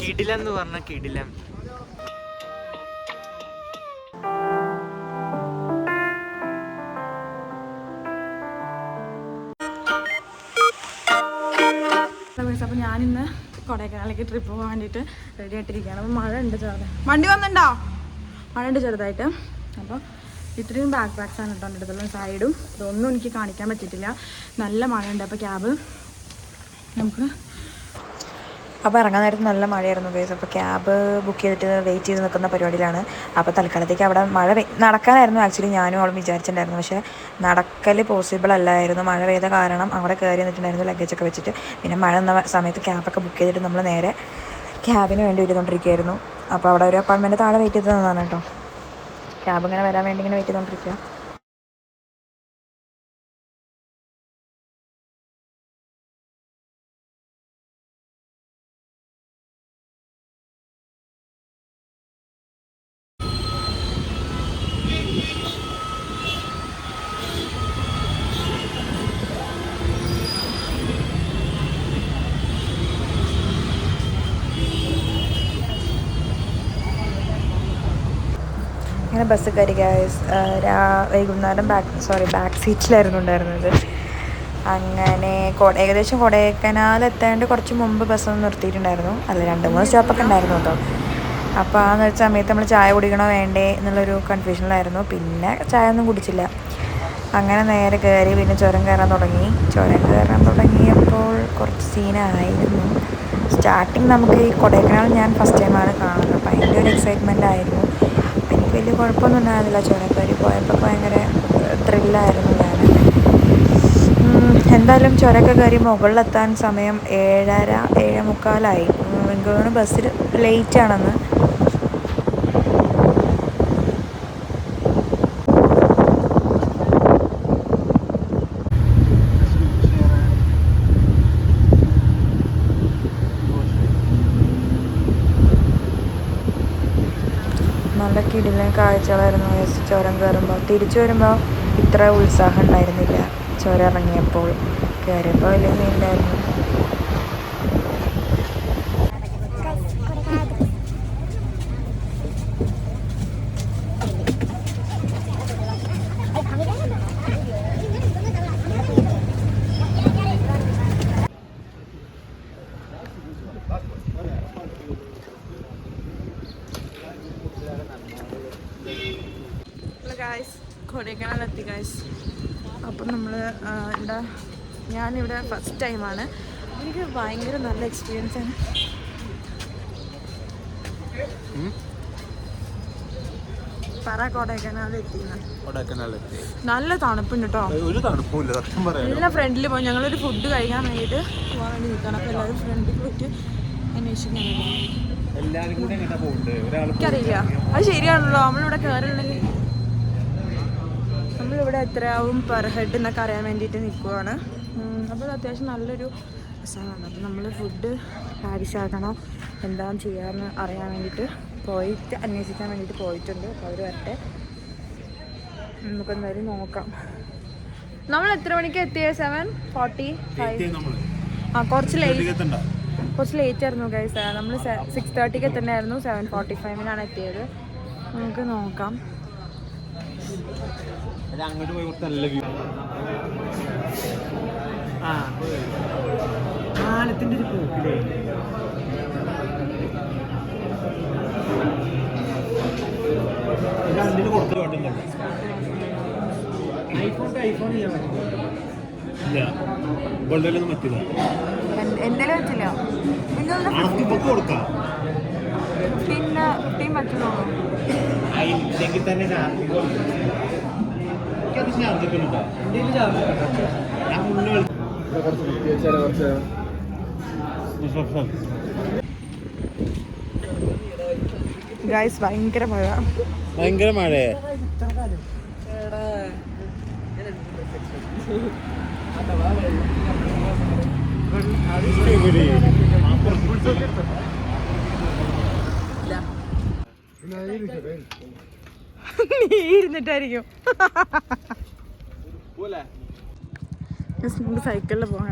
കിടിലെന്ന് പറഞ്ഞ കിടിലം. അപ്പോൾ ഞാനിന്ന് കൊടൈക്കനാലിലേക്ക് ട്രിപ്പ് പോകാൻ വേണ്ടിയിട്ട് റെഡി ആയിട്ടിരിക്കുകയാണ്. അപ്പോൾ മഴ ഉണ്ട് ചെറുതായി. വണ്ടി വന്നിട്ടുണ്ടോ? മഴ ഉണ്ട് ചെറുതായിട്ട്. അപ്പോൾ ഇത്രയും ബാക്ക് പാക്സാണ് കേട്ടോ എൻ്റെ അടുത്തുള്ള സൈഡും. ഇതൊന്നും എനിക്ക് കാണിക്കാൻ പറ്റിയിട്ടില്ല, നല്ല മഴയുണ്ട്. അപ്പോൾ ക്യാബ് നമുക്ക് അപ്പോൾ ഇറങ്ങാൻ നേരത്ത് നല്ല മഴയായിരുന്നു ഗൈസ്. അപ്പോൾ ക്യാബ് ബുക്ക് ചെയ്തിട്ട് വെയിറ്റ് ചെയ്ത് നിൽക്കുന്ന പരിപാടിയിലാണ്. അപ്പോൾ തൽക്കാലത്തേക്ക് അവിടെ മഴ നടക്കാനായിരുന്നു ആക്ച്വലി ഞാനും അവളും വിചാരിച്ചിട്ടുണ്ടായിരുന്നു. പക്ഷേ നടക്കൽ പോസിബിൾ അല്ലായിരുന്നു, മഴ പെയ്ത കാരണം. അവിടെ കയറി നിന്നിട്ടുണ്ടായിരുന്നു ലഗേജൊക്കെ വെച്ചിട്ട്. പിന്നെ മഴ എന്ന സമയത്ത് ക്യാബൊക്കെ ബുക്ക് ചെയ്തിട്ട് നമ്മൾ നേരെ ക്യാബിന് വേണ്ടി ഇരുന്നുകൊണ്ടിരിക്കുകയായിരുന്നു. അപ്പോൾ അവിടെ ഒരു അപ്പാർട്ട്മെൻറ്റ് താഴെ വെയിറ്റ് ചെയ്ത് തന്നതാണ് കേട്ടോ. ക്യാബ് ഇങ്ങനെ വരാൻ വേണ്ടി ഇങ്ങനെ വെയിറ്റ് ചെയ്തുകൊണ്ടിരിക്കുക. അങ്ങനെ ബസ് കയറി ഗൈസ്. വൈകുന്നേരം ബാക്ക് സീറ്റിലായിരുന്നു ഉണ്ടായിരുന്നത്. അങ്ങനെ ഏകദേശം കൊടൈക്കനാൽ എത്തേണ്ട കുറച്ച് മുമ്പ് ബസ്സൊന്ന് നിർത്തിയിട്ടുണ്ടായിരുന്നു. അല്ല 2-3 സ്റ്റോപ്പൊക്കെ ഉണ്ടായിരുന്നു കേട്ടോ. അപ്പോൾ ആ സമയത്ത് നമ്മൾ ചായ കുടിക്കണോ വേണ്ടേ എന്നുള്ളൊരു കൺഫ്യൂഷനിലായിരുന്നു. പിന്നെ ചായ ഒന്നും കുടിച്ചില്ല. അങ്ങനെ നേരെ കയറി. പിന്നെ ചുരം കയറാൻ തുടങ്ങിയപ്പോൾ കുറച്ച് സീനായിരുന്നു. സ്റ്റാർട്ടിങ് നമുക്ക് ഈ കൊടൈക്കനാൽ ഞാൻ ഫസ്റ്റ് ടൈമാണ് കാണുന്നത്. അപ്പോൾ അതിൻ്റെ ഒരു എക്സൈറ്റ്മെൻ്റ് ആയിരുന്നു. എനിക്ക് വലിയ കുഴപ്പമൊന്നും ഉണ്ടായിരുന്നില്ല. ചുരം കയറി പോയപ്പോൾ ഭയങ്കര ത്രില്ലായിരുന്നു ഞാൻ. എന്തായാലും ചുരമൊക്കെ കയറി മുകളിലെത്താൻ സമയം 7:30-7:45. എനിക്ക് തോന്നുന്നു ബസ്സിൽ ലേറ്റാണെന്ന്. നല്ല കിടിലൻ കാഴ്ചകളായിരുന്നു ചുരം കയറുമ്പോൾ. തിരിച്ചു വരുമ്പോൾ ഇത്ര ഉത്സാഹം ഉണ്ടായിരുന്നില്ല. ചുരം ഇറങ്ങിയപ്പോൾ, കയറിയപ്പോൾ വലിയ നീണ്ടായിരുന്നു. കൊടൈക്കനാലെത്തി ഗൈസ്. അപ്പം നമ്മൾ ഞാനിവിടെ ഫസ്റ്റ് ടൈമാണ്. എനിക്ക് ഭയങ്കര നല്ല എക്സ്പീരിയൻസ് ആണ്. കൊടൈക്കനാലെത്തി നല്ല തണുപ്പുണ്ട് കേട്ടോ. എല്ലാം ഫ്രണ്ടിൽ പോയി. ഞങ്ങളൊരു ഫുഡ് കഴിക്കാൻ വേണ്ടിയിട്ട് പോകാൻ വേണ്ടി നിൽക്കണം. അപ്പോൾ എല്ലാവരും ഫ്രണ്ടിൽ പോയിട്ട് അന്വേഷിക്കാൻ. എനിക്കറിയില്ല, അത് ശരിയാണല്ലോ. നമ്മളിവിടെ കയറുണ്ടെങ്കിൽ നമ്മളിവിടെ എത്രയാവും പെർ ഹെഡ് എന്നൊക്കെ അറിയാൻ വേണ്ടിയിട്ട് നിൽക്കുവാണ്. അപ്പോൾ അത്യാവശ്യം നല്ലൊരു രസമാണ്. അപ്പോൾ നമ്മൾ ഫുഡ് പാരിസാക്കണോ എന്താണെന്ന് ചെയ്യാമെന്ന് അറിയാൻ വേണ്ടിയിട്ട് അന്വേഷിക്കാൻ വേണ്ടിയിട്ട് പോയിട്ടുണ്ട്. അപ്പോൾ അവർ വരട്ടെ, നമുക്കെന്തായാലും നോക്കാം. നമ്മൾ എത്ര മണിക്ക് എത്തിയത്? 7:45. കുറച്ച് ലേറ്റ് ആയിരുന്നു ഗൈസ്. നമ്മൾ 6:30 എത്തണ്ടായിരുന്നു. 7:45 എത്തിയത്. നമുക്ക് നോക്കാം. അങ്ങോട്ട് പോയി നല്ല വ്യൂ. കാലത്തിൻ്റെ ഒരു പോക്കിലേ കൊടുത്തു കണ്ടുണ്ടല്ലോ. ഐഫോൺ ചെയ്യാൻ പറ്റില്ല. ഗോൾഡിലൊന്നും പറ്റില്ല. എന്തെങ്കിലും പറ്റില്ല. കൊടുക്കാം. പിന്നെ 15 പറ്റുള്ളൂ. ഇല്ലെങ്കിൽ തന്നെ ഗൈസ് ഭയങ്കര മഴ. നീ ഇരുന്നിട്ടായിരിക്കും. നമുക്ക് സൈക്കിളിൽ പോകാം.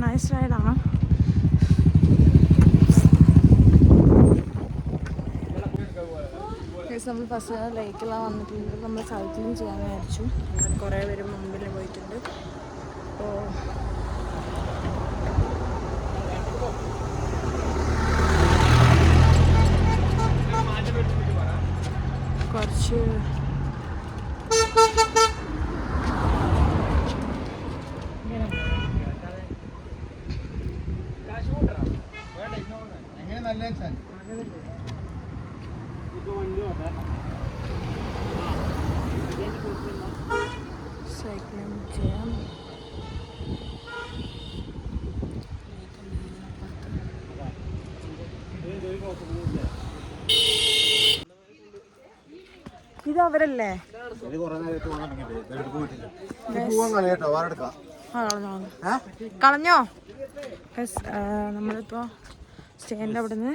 നൈസ് റൈഡാണ്. നമ്മൾ ഫസ്റ്റ് ലേക്കെല്ലാം വന്നിട്ടുണ്ട്. നമ്മൾ സൈക്ലിംഗ് ചെയ്യാൻ വിചാരിച്ചു. അങ്ങനെ കുറേ പേര് മുമ്പിൽ പോയിട്ടുണ്ട്. അപ്പോൾ കുറച്ച് സൈക്ലിംഗ് ചെയ്യാം. ഇത് അവരല്ലേ? കളഞ്ഞോ? നമ്മളിപ്പോ സ്റ്റേൻ്റെ അവിടെ നിന്ന്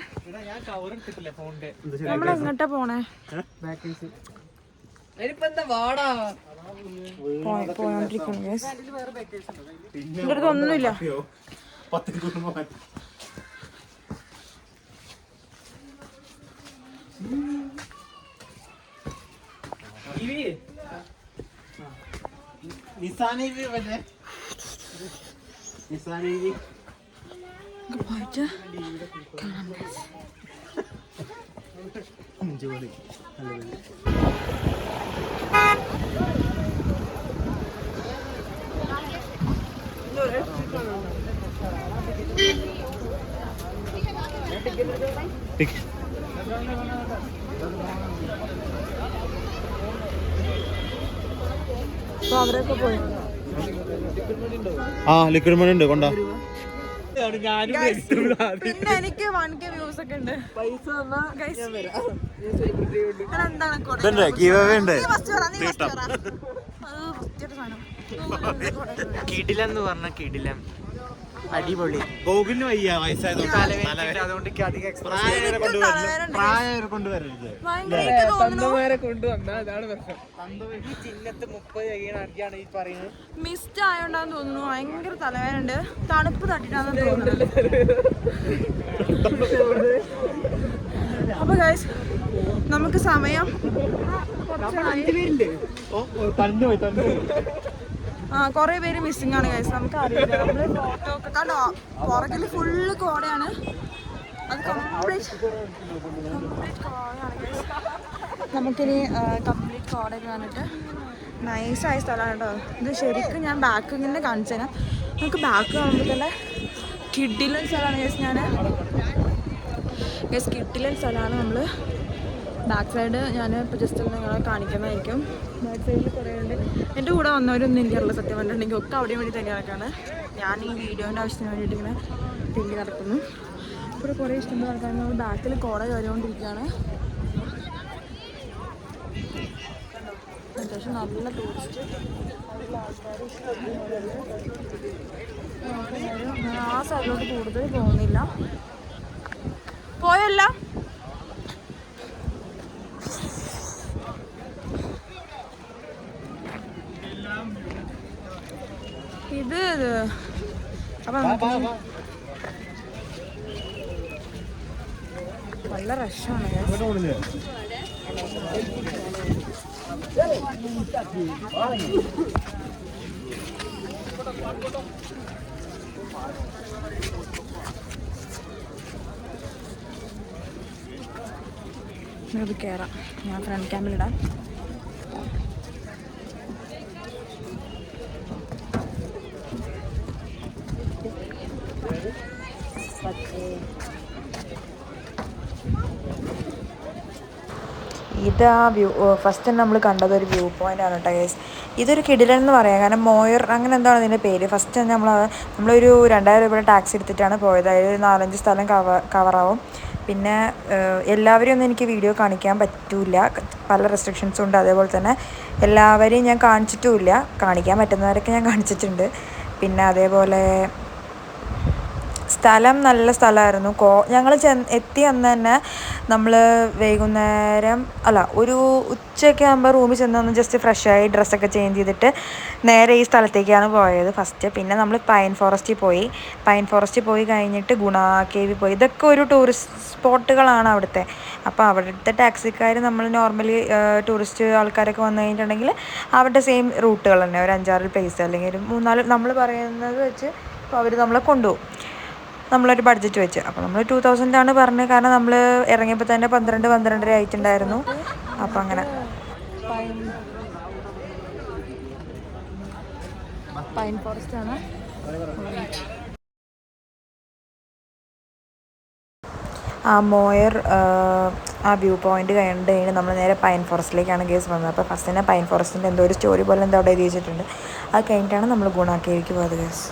നമ്മളെങ്ങോട്ടാ പോണേ? പോയോണ്ടിരിക്കുന്നു. എൻ്റെ അടുത്ത് ഒന്നുമില്ല. പോയിട്ട് അവരൊക്കെ പോയി. ലിക്വിഡ് മണി ഉണ്ട് കൊണ്ടാ. പിന്നെ എനിക്ക് 1K വ്യൂസ് ഒക്കെ ഉണ്ട്. കിടിലെന്ന് പറഞ്ഞ കിടിലം അടിപൊളി. ഗോകുലിന് വയ്യ വയസ്സായതുകൊണ്ട് ചിഹ്നത്ത് 30 കഴിയണ ഈ പറയുന്നത്. മിസ്റ്റ് ആയോണ്ടാന്ന് തോന്നുന്നു. ഭയങ്കര തലവേനുണ്ട്. തണുപ്പ് തട്ടിട്ടാന്ന് തോന്നുന്നത്. അപ്പൊ ഗൈസ് നമുക്ക് സമയം കൊറേ പേര് മിസ്സിംഗ് ആണ് ഗൈസ്. നമുക്ക് അറിയില്ല. നമ്മള് ഫോട്ടോ ഒക്കെ കണ്ടോ? പുറകില് ഫുള്ള് കോടയാണ്. അത് കംപ്ലീറ്റ് കോടയാണ് ഗൈസ്. നമുക്കിനി കംപ്ലീറ്റ് കോടയൊക്കെ കണ്ടിട്ട് നൈസായ സ്ഥലമാണ് കേട്ടോ. ഇത് ശരിക്കും ഞാൻ ബാക്ക് ഇങ്ങനെ കാണിച്ചു തരാം. നമുക്ക് ബാക്ക് കാണുമ്പോൾ തന്നെ കിഡിലൻ സ്ഥലമാണ് ഗൈസ്. ഗൈസ് കിഡിലൻ സ്ഥലമാണ്. നമ്മൾ ബാക്ക് സൈഡ് ഞാൻ ഇപ്പോൾ ജസ്റ്റ് നിങ്ങളെ കാണിക്കുന്നതായിരിക്കും. ബാക്ക് സൈഡിൽ കുറേ ഉണ്ട്. എൻ്റെ കൂടെ വന്നവരൊന്നും എനിക്കറിയില്ല സത്യം പറഞ്ഞിട്ടുണ്ടെങ്കിൽ. ഒക്കെ അവിടെയും വേണ്ടി തന്നെ നടക്കാണ്. ഞാൻ ഈ വീഡിയോൻ്റെ ആവശ്യത്തിന് വേണ്ടിയിട്ട് ഇങ്ങനെ തെല്ലി നടക്കുന്നു. ഇവിടെ കുറേ ഇഷ്ടം നടക്കാൻ നമ്മൾ ബാക്കിൽ കോട കയറിക്കൊണ്ടിരിക്കുകയാണ്. അത്യാവശ്യം നല്ല ടൂറിസ്റ്റ് ആൾക്കാർ. ആ സൈഡിലോട്ട് കൂടുതൽ പോകുന്നില്ല. പോയല്ല ഇത്. അപ്പൊ നല്ല റഷാണ്. ഇത് കയറാം. ഞാൻ ഫ്രണ്ട് ക്യാമിലിടാം. ഇത് ആ വ്യൂ ഫസ്റ്റ് നമ്മൾ കണ്ടത് ഒരു വ്യൂ പോയിൻ്റ് ആണ് കേട്ടോ ഗൈസ്. ഇതൊരു കിടിലൻ എന്ന് പറയാം. കാരണം മോയർ അങ്ങനെ എന്താണ് ഇതിൻ്റെ പേര്. ഫസ്റ്റ് നമ്മളൊരു 2000 രൂപയുടെ ടാക്സി എടുത്തിട്ടാണ് പോയത്. അതിൽ 4-5 സ്ഥലം കവറാവും. പിന്നെ എല്ലാവരെയും ഒന്നും എനിക്ക് വീഡിയോ കാണിക്കാൻ പറ്റില്ല. പല റെസ്ട്രിക്ഷൻസും ഉണ്ട്. അതേപോലെ തന്നെ എല്ലാവരെയും ഞാൻ കാണിച്ചിട്ടുമില്ല. കാണിക്കാൻ പറ്റുന്നവരൊക്കെ ഞാൻ കാണിച്ചിട്ടുണ്ട്. പിന്നെ അതേപോലെ സ്ഥലം നല്ല സ്ഥലമായിരുന്നു. ഞങ്ങൾ എത്തി അന്ന് തന്നെ നമ്മൾ വൈകുന്നേരം ഒരു ഉച്ചയൊക്കെ ആകുമ്പോൾ റൂമിൽ ചെന്ന് ജസ്റ്റ് ഫ്രഷായി ഡ്രസ്സൊക്കെ ചേഞ്ച് ചെയ്തിട്ട് നേരെ ഈ സ്ഥലത്തേക്കാണ് പോയത് ഫസ്റ്റ്. പിന്നെ നമ്മൾ പൈൻ ഫോറസ്റ്റിൽ പോയി കഴിഞ്ഞിട്ട് ഗുണ കേവിൽ പോയി. ഇതൊക്കെ ഒരു ടൂറിസ്റ്റ് സ്പോട്ടുകളാണ് അവിടുത്തെ. അപ്പോൾ അവിടുത്തെ ടാക്സിക്കാർ നമ്മൾ നോർമലി ടൂറിസ്റ്റ് ആൾക്കാരൊക്കെ വന്നു കഴിഞ്ഞിട്ടുണ്ടെങ്കിൽ അവരുടെ സെയിം റൂട്ടുകൾ തന്നെ, ഒരു 5-6 പ്ലേസ് അല്ലെങ്കിൽ ഒരു 3-4 നമ്മൾ പറയുന്നത് വെച്ച് അപ്പോൾ അവർ നമ്മളെ കൊണ്ടുപോകും, നമ്മളൊരു ബഡ്ജറ്റ് വെച്ച്. അപ്പോൾ നമ്മൾ 2000 ആണ് പറഞ്ഞത്, കാരണം നമ്മൾ ഇറങ്ങിയപ്പോൾ തന്നെ 12-12:30 ആയിട്ടുണ്ടായിരുന്നു. അപ്പോൾ അങ്ങനെ പൈൻ ഫോറസ്റ്റ് ആണ്. ആ മോയർ ആ വ്യൂ പോയിന്റ് കണ്ടു കഴിഞ്ഞ് നമ്മൾ നേരെ പൈൻ ഫോറസ്റ്റിലേക്കാണ് കേസ് വന്നത്. അപ്പോൾ ഫസ്റ്റ് തന്നെ പൈൻ ഫോറസ്റ്റിൻ്റെ എന്തോ ഒരു സ്റ്റോറി പോലെ എന്തോ അവിടെ എഴുതി വെച്ചിട്ടുണ്ട്. അത് കഴിഞ്ഞിട്ടാണ് നമ്മൾ ഗുണ കേവിലേക്ക് പോയത് കേസ്.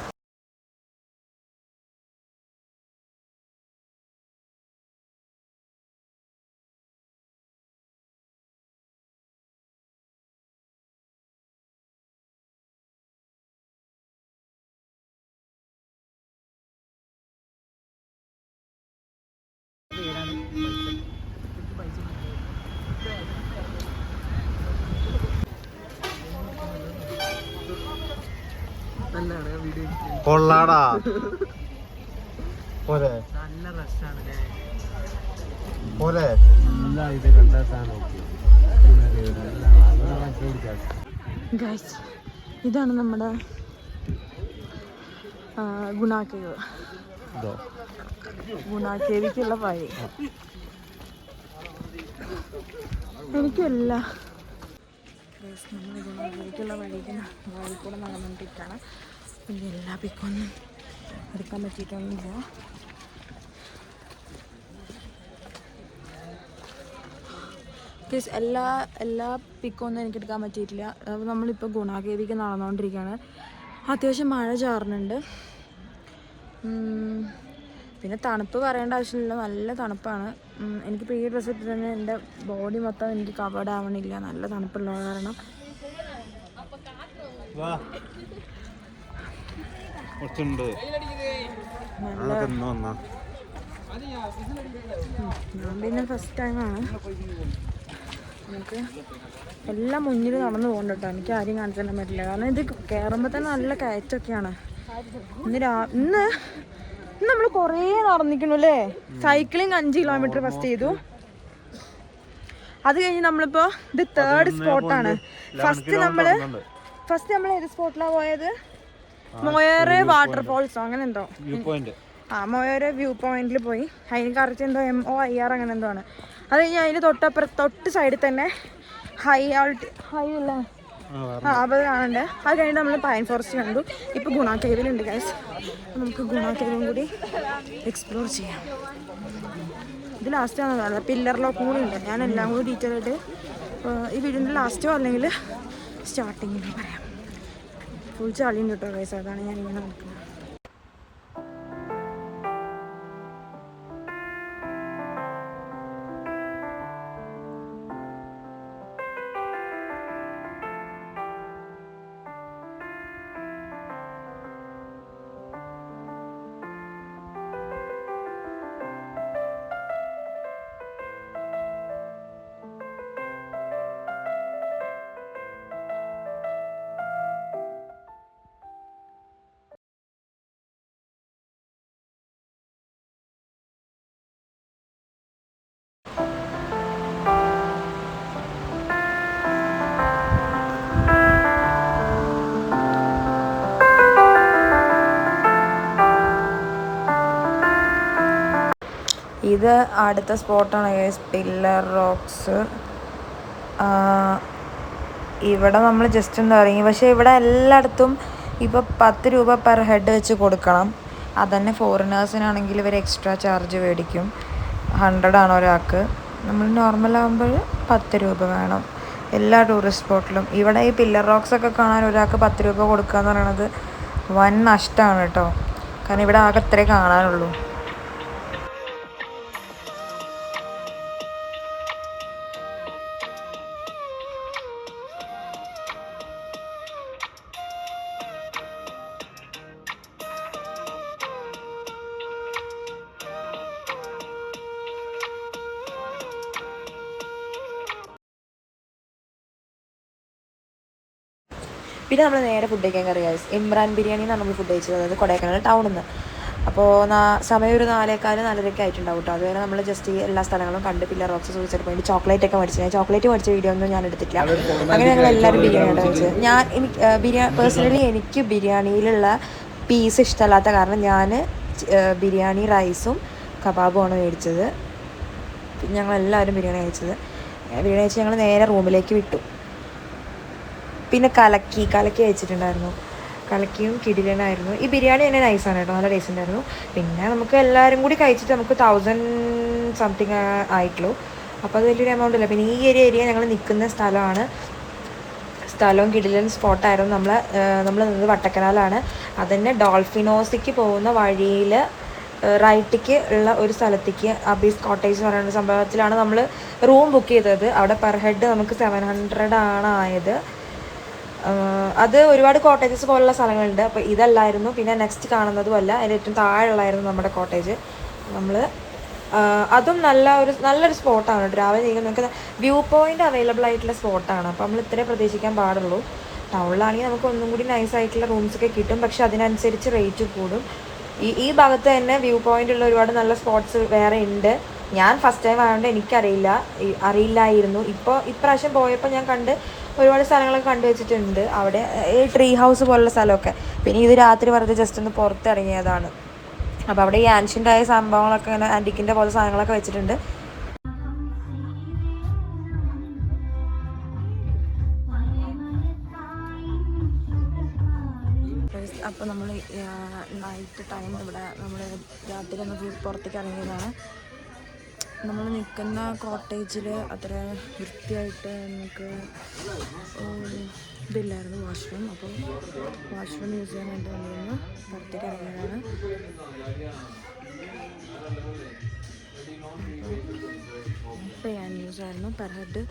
കൊള്ളാടാ പോരെ നല്ല രസാണ് പോരെ. ഗൈസ്, ഇതാണ് നമ്മുടെ ഗുണ കേവ്. ഗുണ കേവിക്കുള്ള വഴി എനിക്കല്ല. നമ്മൾ ഗുണ കേവിക്കുള്ള വഴി കൂടെ നടന്നുകൊണ്ടിരിക്കുകയാണ്. പിന്നെ എല്ലാ പിക്കൊന്നും എടുക്കാൻ പറ്റിയിട്ടൊന്നുമില്ല. എല്ലാ പിക്കൊന്നും എനിക്ക് എടുക്കാൻ പറ്റിയിട്ടില്ല. അപ്പോൾ നമ്മളിപ്പോൾ ഗുണ കേവിക്ക് നടന്നുകൊണ്ടിരിക്കുകയാണ്. അത്യാവശ്യം മഴ ചാറുന്നുണ്ട്. പിന്നെ തണുപ്പ് പറയേണ്ട ആവശ്യമില്ല, നല്ല തണുപ്പാണ്. എനിക്കിപ്പോൾ ഈ ഡ്രസ്സ് ഇട്ടിട്ട് തന്നെ എൻ്റെ ബോഡി മൊത്തം എനിക്ക് കവേർഡ് ആവണില്ല, നല്ല തണുപ്പുള്ള കാരണം. ഞാൻ പിന്നെ ഫസ്റ്റ് ടൈമാണ്. നമുക്ക് എല്ലാം മുന്നിൽ നടന്നു പോകണ്ട കേട്ടോ, എനിക്ക് ആരും കാണിച്ചു തരാൻ പറ്റില്ല, കാരണം ഇത് കയറുമ്പോൾ തന്നെ നല്ല കയറ്റൊക്കെയാണ്. ഇന്ന് നമ്മൾ കുറേ നടന്നിരിക്കണു അല്ലേ. സൈക്ലിങ് 5 കിലോമീറ്റർ ഫസ്റ്റ് ചെയ്തു. അത് കഴിഞ്ഞ് നമ്മളിപ്പോൾ ഇത് 3rd സ്പോട്ടാണ്. ഫസ്റ്റ് നമ്മൾ ഏത് സ്പോട്ടിലാണ് പോയത്? മൊയറെ വാട്ടർഫോൾസോ അങ്ങനെ എന്തോ, മൊയറെ വ്യൂ പോയിന്റിൽ പോയി. അതിന് കറക്റ്റ് എന്തോ MOIR അങ്ങനെ എന്തോ ആണ്. അത് കഴിഞ്ഞ് അതിന് തൊട്ട് സൈഡിൽ തന്നെ ഹൈ അല്ലേ അത് കാണണ്ടേ. അത് കഴിഞ്ഞിട്ട് നമ്മൾ പൈൻ ഫോറസ്റ്റ് കണ്ടു. ഇപ്പോൾ ഗുണ കേവിലുണ്ട് ഗൈസ്. നമുക്ക് ഗുണ കേവും കൂടി എക്സ്പ്ലോർ ചെയ്യാം. ഇത് ലാസ്റ്റാണ് കാണുന്നത്, പില്ലർ ലോക്ക് കൂടി ഉണ്ട്. ഞാൻ എല്ലാം കൂടി ഡീറ്റെയിൽ ആയിട്ട് ഈ വീടിൻ്റെ ലാസ്റ്റോ അല്ലെങ്കിൽ സ്റ്റാർട്ടിങ്ങിൽ പറയാം. ഫുൾ ചളിയുണ്ട് കേട്ടോ ഗൈസ്, അതാണ് ഞാനിങ്ങനെ നോക്കുന്നത്. ഇത് അടുത്ത സ്പോട്ടാണ് പില്ലർ റോക്സ്. ഇവിടെ നമ്മൾ ജസ്റ്റ് ഒന്ന് ഇറങ്ങി. പക്ഷേ ഇവിടെ എല്ലായിടത്തും ഇപ്പോൾ 10 രൂപ പെർ ഹെഡ് വെച്ച് കൊടുക്കണം. അതന്നെ ഫോറിനേഴ്സിനാണെങ്കിൽ ഇവർ എക്സ്ട്രാ ചാർജ് മേടിക്കും. 100 ആണ് ഒരാൾക്ക്. നമ്മൾ നോർമലാകുമ്പോൾ 10 രൂപ വേണം എല്ലാ ടൂറിസ്റ്റ് സ്പോട്ടിലും. ഇവിടെ ഈ പില്ലർ റോക്സ് ഒക്കെ കാണാൻ ഒരാൾക്ക് 10 രൂപ കൊടുക്കുക എന്ന് പറയുന്നത് വൻ നഷ്ടമാണ് കേട്ടോ, കാരണം ഇവിടെ ആകെ അത്രേ കാണാനുള്ളൂ. പിന്നെ നമ്മൾ നേരെ ഫുഡ് കഴിക്കാൻ കയറി ഗൈസ്. ഇമ്രാൻ ബിരിയാണിന്നാണ് നമ്മൾ ഫുഡ് കഴിച്ചത്, അതായത് കൊടൈക്കനാൽ ടൗണിൽ നിന്ന്. അപ്പോൾ സമയം ഒരു 4:15-4:30 ആയിട്ടുണ്ടാവും കേട്ടോ. അതുവരെ നമ്മൾ ജസ്റ്റ് എല്ലാ സ്ഥലങ്ങളും കണ്ട് പില്ലർ റോക്സ് സൂചിച്ചിട്ട് പോയിട്ട് ചോക്ലേറ്റ് ഒക്കെ മേടിച്ചു. ഞാൻ ചോക്ലേറ്റ് മേടിച്ച വീഡിയോ ഒന്നും ഞാൻ എടുത്തിട്ടില്ല. അങ്ങനെ ഞങ്ങൾ എല്ലാവരും ബിരിയാണിയാണ് കഴിച്ചത്. എനിക്ക് പേഴ്സണലി എനിക്ക് ബിരിയാണിയിലുള്ള പീസ് ഇഷ്ടമല്ലാത്ത കാരണം ഞാൻ ബിരിയാണി റൈസും കബാബുമാണ് മേടിച്ചത്. ഞങ്ങളെല്ലാവരും ബിരിയാണി കഴിച്ചത്. ബിരിയാണി കഴിച്ച് ഞങ്ങൾ നേരെ റൂമിലേക്ക് വിട്ടു. പിന്നെ കലക്കി കഴിച്ചിട്ടുണ്ടായിരുന്നു. കലക്കിയും കിടിലനായിരുന്നു. ഈ ബിരിയാണി തന്നെ നൈസാണ് കേട്ടോ, നല്ല ടേസ്റ്റ് ഉണ്ടായിരുന്നു. പിന്നെ നമുക്ക് എല്ലാവരും കൂടി കഴിച്ചിട്ട് നമുക്ക് 1000 സംതിങ് ആയിട്ടുള്ളൂ. അപ്പോൾ അത് വലിയൊരു എമൗണ്ട് അല്ല. പിന്നെ ഈ ഏരിയ ഞങ്ങൾ നിൽക്കുന്ന സ്ഥലവും കിടിലൻ സ്പോട്ടായിരുന്നു. നമ്മൾ നിന്നത് വട്ടക്കനാലാണ്. അതന്നെ ഡോൾഫിനോസിക്ക് പോകുന്ന വഴിയിൽ റൈറ്റിക്ക് ഉള്ള ഒരു സ്ഥലത്തേക്ക് അബീസ് കോട്ടേജ് എന്ന് പറയുന്ന സംഭവത്തിലാണ് നമ്മൾ റൂം ബുക്ക് ചെയ്തത്. അവിടെ പെർ ഹെഡ് നമുക്ക് 700 ആണ് ആയത്. അത് ഒരുപാട് കോട്ടേജസ് പോലുള്ള സ്ഥലങ്ങളുണ്ട്. അപ്പോൾ ഇതല്ലായിരുന്നു. പിന്നെ നെക്സ്റ്റ് കാണുന്നതും അല്ല, അതിൻ്റെ ഏറ്റവും താഴെയുള്ളായിരുന്നു നമ്മുടെ കോട്ടേജ്. അതും നല്ലൊരു സ്പോട്ടാണ്. രാവിലെ നീങ്ങും നമുക്ക് വ്യൂ പോയിൻ്റ് അവൈലബിൾ ആയിട്ടുള്ള സ്പോട്ടാണ്. അപ്പോൾ നമ്മൾ ഇത്രേ പ്രതീക്ഷിക്കാൻ പാടുള്ളൂ. ടൗണിലാണെങ്കിൽ നമുക്ക് ഒന്നും കൂടി നൈസായിട്ടുള്ള റൂംസൊക്കെ കിട്ടും, പക്ഷെ അതിനനുസരിച്ച് റേറ്റ് കൂടും. ഈ ഭാഗത്ത് തന്നെ വ്യൂ പോയിൻ്റ് ഉള്ള ഒരുപാട് നല്ല സ്പോട്ട്സ് വേറെ ഉണ്ട്. ഞാൻ ഫസ്റ്റ് ടൈം ആയതുകൊണ്ട് അറിയില്ലായിരുന്നു. ഇപ്രാവശ്യം പോയപ്പോൾ ഞാൻ ഒരുപാട് സ്ഥലങ്ങളൊക്കെ കണ്ടുവച്ചിട്ടുണ്ട്. അവിടെ ഈ ട്രീ ഹൗസ് പോലുള്ള സ്ഥലമൊക്കെ. പിന്നെ ഇത് രാത്രി വെറുതെ ജസ്റ്റ് ഒന്ന് പുറത്തിറങ്ങിയതാണ്. അപ്പോൾ അവിടെ ഈ ആൻഷ്യൻ്റായ സംഭവങ്ങളൊക്കെ ഇങ്ങനെ ആൻറ്റിക്കിൻ്റെ പോലെ സാധനങ്ങളൊക്കെ വെച്ചിട്ടുണ്ട്. അപ്പോൾ നമ്മൾ നൈറ്റ് ടൈം ഇവിടെ നമ്മൾ രാത്രി ഒന്ന് പുറത്തേക്ക് ഇറങ്ങിയതാണ്. നമ്മൾ നിൽക്കുന്ന കോട്ടേജിൽ അത്ര വൃത്തിയായിട്ട് നമുക്ക് ഇതില്ലായിരുന്നു, വാഷ്റൂം. അപ്പോൾ വാഷ്റൂം യൂസ് ചെയ്യാൻ വേണ്ടി വന്നിരുന്നു പുറത്തേക്ക് ഇറങ്ങിയതാണ്. പേ ആൻഡ് യൂസ് ആയിരുന്നു. പെർ ഹെഡ്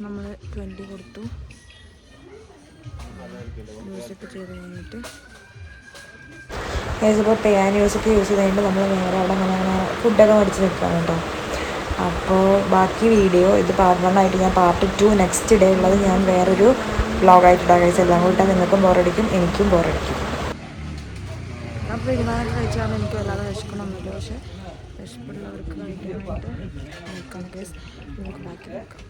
നമ്മൾ 20 കൊടുത്തു. യൂസൊക്കെ ചെയ്ത് കഴിഞ്ഞിട്ട് ഇപ്പോൾ പേ ആൻഡ് യൂസൊക്കെ യൂസ് ചെയ്ത് കഴിഞ്ഞിട്ട് നമ്മൾ നേരെ അവിടെ അങ്ങനെ ഫുഡൊക്കെ മേടിച്ച് നിൽക്കുകയാണ് കേട്ടോ. അപ്പോൾ ബാക്കി വീഡിയോ ഇത് പാർട്ട് 1 ആയിട്ട് ഞാൻ പാർട്ട് 2 നെക്സ്റ്റ് ഡേ ഉള്ളത് ഞാൻ വേറൊരു വ്ളോഗായിട്ടിടാം ഗൈസ്. എല്ലാം കൂടി നിങ്ങൾക്കും ബോറടിക്കും, എനിക്കും ബോറടിക്കും. അപ്പോൾ തീരുമാനമൊക്കെ കഴിച്ചാൽ എനിക്ക് വല്ലാതെ വിശക്കണമെന്നില്ല, പക്ഷേ വിശപ്പുള്ളവർക്ക് കഴിക്കാനായിട്ട് നോക്കാം ഗൈസ്. നമുക്ക് ബാക്കി നോക്കാം.